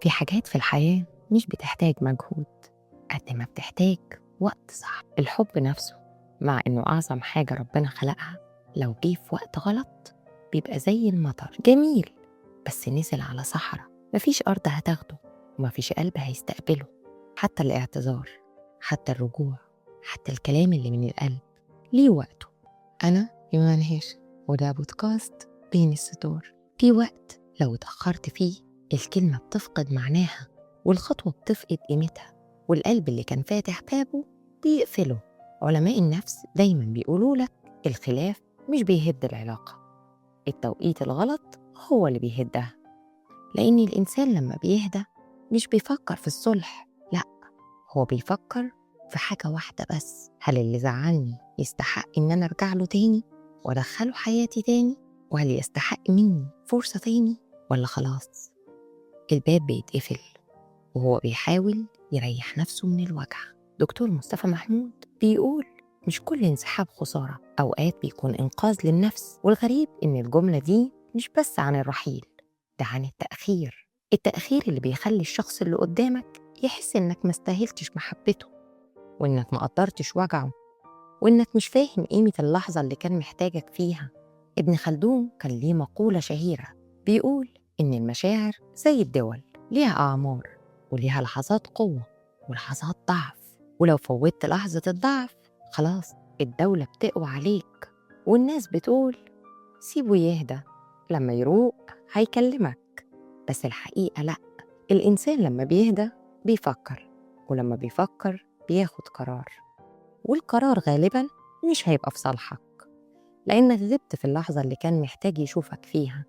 في حاجات في الحياة مش بتحتاج مجهود قد ما بتحتاج وقت صح. الحب نفسه مع إنه أعظم حاجة ربنا خلقها، لو جه في وقت غلط بيبقى زي المطر جميل، بس نزل على صحراء مفيش أرض هتاخده ومفيش قلب هيستقبله. حتى الاعتذار، حتى الرجوع، حتى الكلام اللي من القلب ليه وقته. أنا إيمان هاشم، وده بودكاست بين السطور. في وقت لو اتأخرت فيه الكلمة بتفقد معناها، والخطوة بتفقد قيمتها، والقلب اللي كان فاتح بابه بيقفله. علماء النفس دايما بيقولوا لك الخلاف مش بيهد العلاقة، التوقيت الغلط هو اللي بيهدها. لأن الإنسان لما بيهدى مش بيفكر في الصلح، لأ، هو بيفكر في حاجة واحدة بس: هل اللي زعلني يستحق إن أنا أرجع له تاني وأدخله حياتي تاني؟ وهل يستحق مني فرصة تاني؟ ولا خلاص الباب بيتقفل وهو بيحاول يريح نفسه من الوجع؟ دكتور مصطفى محمود بيقول مش كل انسحاب خسارة، أوقات بيكون إنقاذ للنفس. والغريب إن الجملة دي مش بس عن الرحيل، ده عن التأخير اللي بيخلي الشخص اللي قدامك يحس إنك ما استاهلتش محبته، وإنك ما قدرتش وجعه، وإنك مش فاهم قيمة اللحظة اللي كان محتاجك فيها. ابن خلدون كان ليه مقولة شهيرة بيقول إن المشاعر زي الدول، ليها أعمار وليها لحظات قوة ولحظات ضعف. ولو فوتت لحظة الضعف خلاص الدولة بتقوى عليك. والناس بتقول سيبه يهدى، لما يروق هيكلمك. بس الحقيقة لأ، الإنسان لما بيهدى بيفكر، ولما بيفكر بياخد قرار، والقرار غالباً مش هيبقى في صالحك، لأنك غبت في اللحظة اللي كان محتاج يشوفك فيها،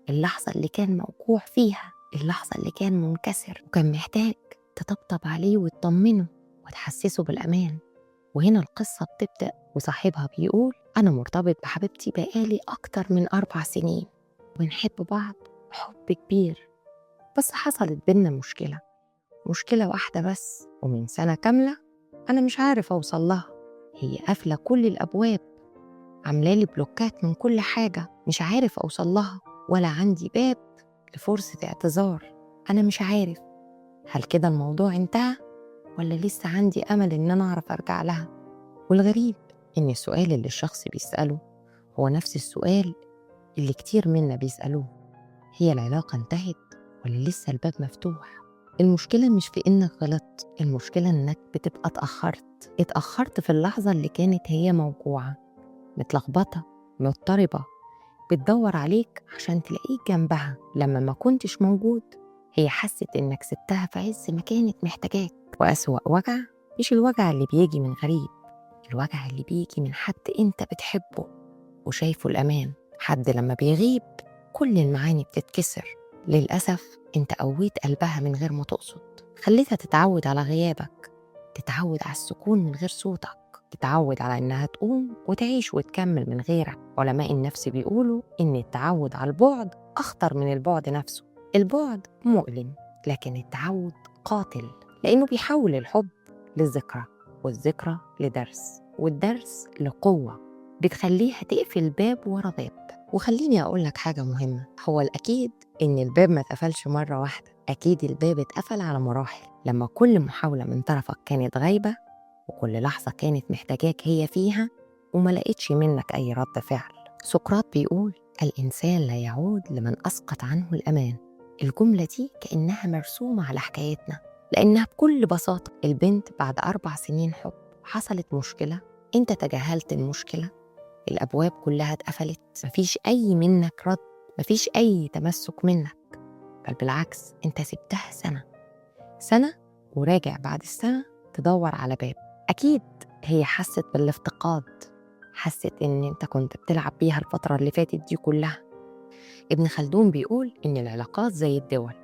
اللحظة اللي كان موجوع فيها، اللحظة اللي كان منكسر وكان محتاج تطبطب عليه وتطمنه وتحسسه بالأمان. وهنا القصة بتبدأ وصاحبها بيقول أنا مرتبط بحبيبتي بقالي أكتر من 4 سنين وبنحب بعض حب كبير، بس حصلت بينا مشكلة واحدة بس، ومن سنة كاملة أنا مش عارف أوصل لها. هي قافلة كل الأبواب، عاملالي بلوكات من كل حاجة، مش عارف أوصل لها، ولا عندي باب لفرصة اعتذار. أنا مش عارف هل كده الموضوع انتهى ولا لسه عندي أمل إن أنا أعرف أرجع لها. والغريب إن السؤال اللي الشخص بيسأله هو نفس السؤال اللي كتير منا بيسألوه: هي العلاقة انتهت ولا لسه الباب مفتوح؟ المشكلة مش في إنك غلطت، المشكلة إنك بتبقى اتأخرت في اللحظة اللي كانت هي موجوعة، متلخبطة، مضطربة، بتدور عليك عشان تلاقيك جنبها. لما ما كنتش موجود هي حست إنك سبتها في عز ما كانت محتاجاك. وأسوأ وجع مش الوجع اللي بيجي من غريب، الوجع اللي بيجي من حد أنت بتحبه وشايفه الأمان. حد لما بيغيب كل المعاني بتتكسر. للأسف أنت قويت قلبها من غير ما تقصد، خليتها تتعود على غيابك، تتعود على السكون من غير صوتك، تتعود على إنها تقوم وتعيش وتكمل من غيرك. علماء النفس بيقولوا إن التعود على البعد أخطر من البعد نفسه. البعد مؤلم، لكن التعود قاتل، لأنه بيحول الحب للذكرى، والذكرى لدرس، والدرس لقوة بتخليها تقفل باب ورا باب. وخليني أقول لك حاجة مهمة، هو الأكيد إن الباب ما اتقفلش مرة واحدة، أكيد الباب اتقفل على مراحل. لما كل محاولة من طرفك كانت غايبة، وكل لحظة كانت محتاجاك هي فيها وما لقيتش منك أي رد فعل. سقراط بيقول الإنسان لا يعود لمن أسقط عنه الأمان. الجملة دي كأنها مرسومة على حكايتنا، لأنها بكل بساطة البنت بعد 4 سنين حب حصلت مشكلة، أنت تجاهلت المشكلة، الأبواب كلها اتقفلت، مفيش أي منك رد، مفيش أي تمسك منك، بل بالعكس أنت سبتها سنة وراجع بعد السنة تدور على باب. أكيد هي حست بالافتقاد، حست إن أنت كنت بتلعب بيها الفترة اللي فاتت دي كلها. ابن خلدون بيقول إن العلاقات زي الدول،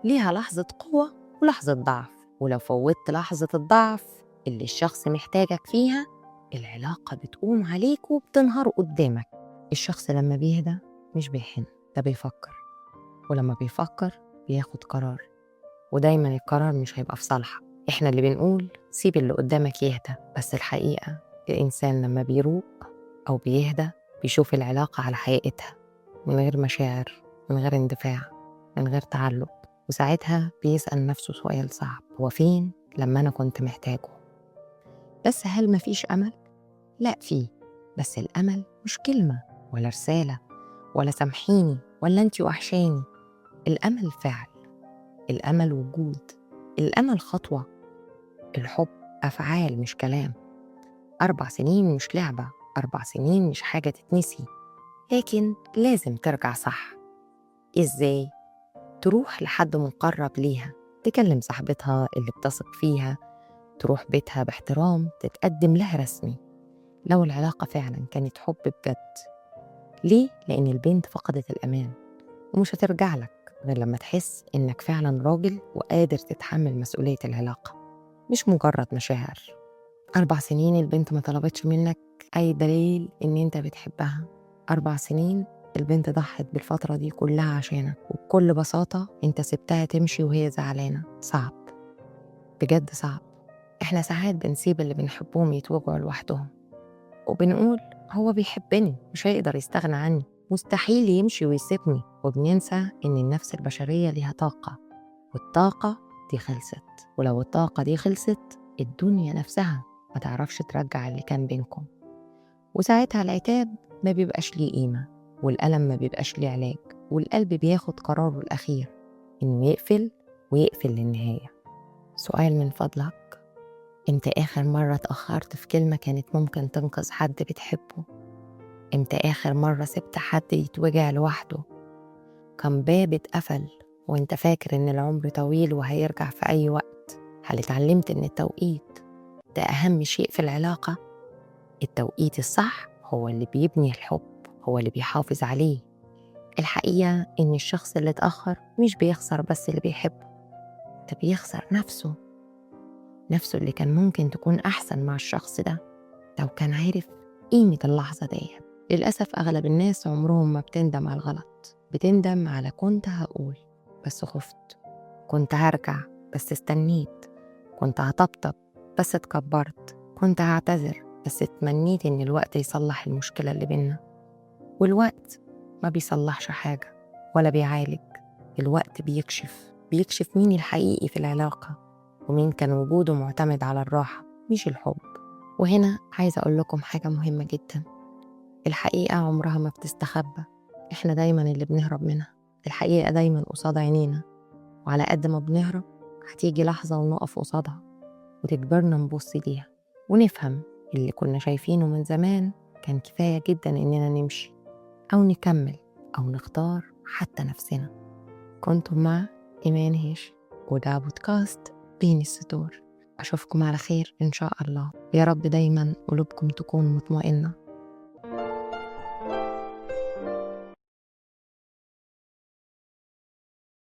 ليها لحظة قوة ولحظة ضعف، ولو فوتت لحظة الضعف اللي الشخص محتاجك فيها العلاقة بتقوم عليك وبتنهار قدامك. الشخص لما بيهدى مش بيحن، ده بيفكر، ولما بيفكر بياخد قرار، ودايما القرار مش هيبقى في صالحك. احنا اللي بنقول سيب اللي قدامك يهدى، بس الحقيقة الإنسان لما بيروق أو بيهدى بيشوف العلاقة على حقيقتها، من غير مشاعر، من غير اندفاع، من غير تعلق، وساعتها بيسأل نفسه سؤال صعب: هو فين لما أنا كنت محتاجه؟ بس هل مفيش أمل؟ لأ فيه، بس الأمل مش كلمة ولا رسالة ولا سامحيني ولا أنتي وحشاني. الأمل فعل، الأمل وجود، الأمل خطوة، الحب أفعال مش كلام. 4 سنين مش لعبة، 4 سنين مش حاجة تتنسي، لكن لازم ترجع صح. إزاي؟ تروح لحد مقرب ليها، تكلم صاحبتها اللي بتثق فيها، تروح بيتها باحترام، تتقدم لها رسمي لو العلاقة فعلا كانت حب بجد. ليه؟ لأن البنت فقدت الأمان ومش هترجع لك غير لما تحس إنك فعلا راجل وقادر تتحمل مسؤولية العلاقة، مش مجرد مشاعر. 4 سنين البنت ما طلبتش منك أي دليل إن أنت بتحبها. 4 سنين البنت ضحت بالفترة دي كلها عشانك، وبكل بساطة أنت سبتها تمشي وهي زعلانة. صعب، بجد صعب. إحنا ساعات بنسيب اللي بنحبهم يتوجعوا لوحدهم وبنقول هو بيحبني مش هيقدر يستغنى عني، مستحيل يمشي ويسيبني، وبننسى إن النفس البشرية ليها طاقة، والطاقة دي خلصت. ولو الطاقة دي خلصت الدنيا نفسها ما تعرفش ترجع اللي كان بينكم، وساعتها العتاب ما بيبقاش ليه قيمة، والألم ما بيبقاش ليه علاج، والقلب بياخد قراره الأخير إنه يقفل، ويقفل للنهاية. سؤال من فضلك: إمتى آخر مرة اتأخرت في كلمة كانت ممكن تنقذ حد بتحبه؟ إمتى آخر مرة سبت حد يتوجع لوحده؟ كان باب اتقفل وإنت فاكر إن العمر طويل وهيرجع في أي وقت؟ هل اتعلمت إن التوقيت ده أهم شيء في العلاقة؟ التوقيت الصح هو اللي بيبني الحب، هو اللي بيحافظ عليه. الحقيقة إن الشخص اللي اتأخر مش بيخسر بس اللي بيحبه، ده بيخسر نفسه، نفسه اللي كان ممكن تكون أحسن مع الشخص ده لو كان عارف قيمة اللحظة دي. للأسف أغلب الناس عمرهم ما بتندم على الغلط، بتندم على كنت هقول بس خفت، كنت هرجع بس استنيت، كنت هطبطب بس اتكبرت، كنت هعتذر بس اتمنيت إن الوقت يصلح المشكلة اللي بينا. والوقت ما بيصلحش حاجة ولا بيعالج، الوقت بيكشف مين الحقيقي في العلاقة، ومين كان وجوده معتمد على الراحة مش الحب. وهنا عايزة أقول لكم حاجة مهمة جدا: الحقيقة عمرها ما بتستخبى، إحنا دايما اللي بنهرب منها. الحقيقة دايما قصاد عينينا، وعلى قد ما بنهرب هتيجي لحظة ونقف قصادها وتجبرنا نبص ليها ونفهم اللي كنا شايفينه من زمان كان كفاية جدا إننا نمشي أو نكمل أو نختار حتى نفسنا. كنتم مع إيمان هيش، وده بودكاست بين السطور. أشوفكم على خير إن شاء الله. يا رب دايما قلوبكم تكون مطمئنة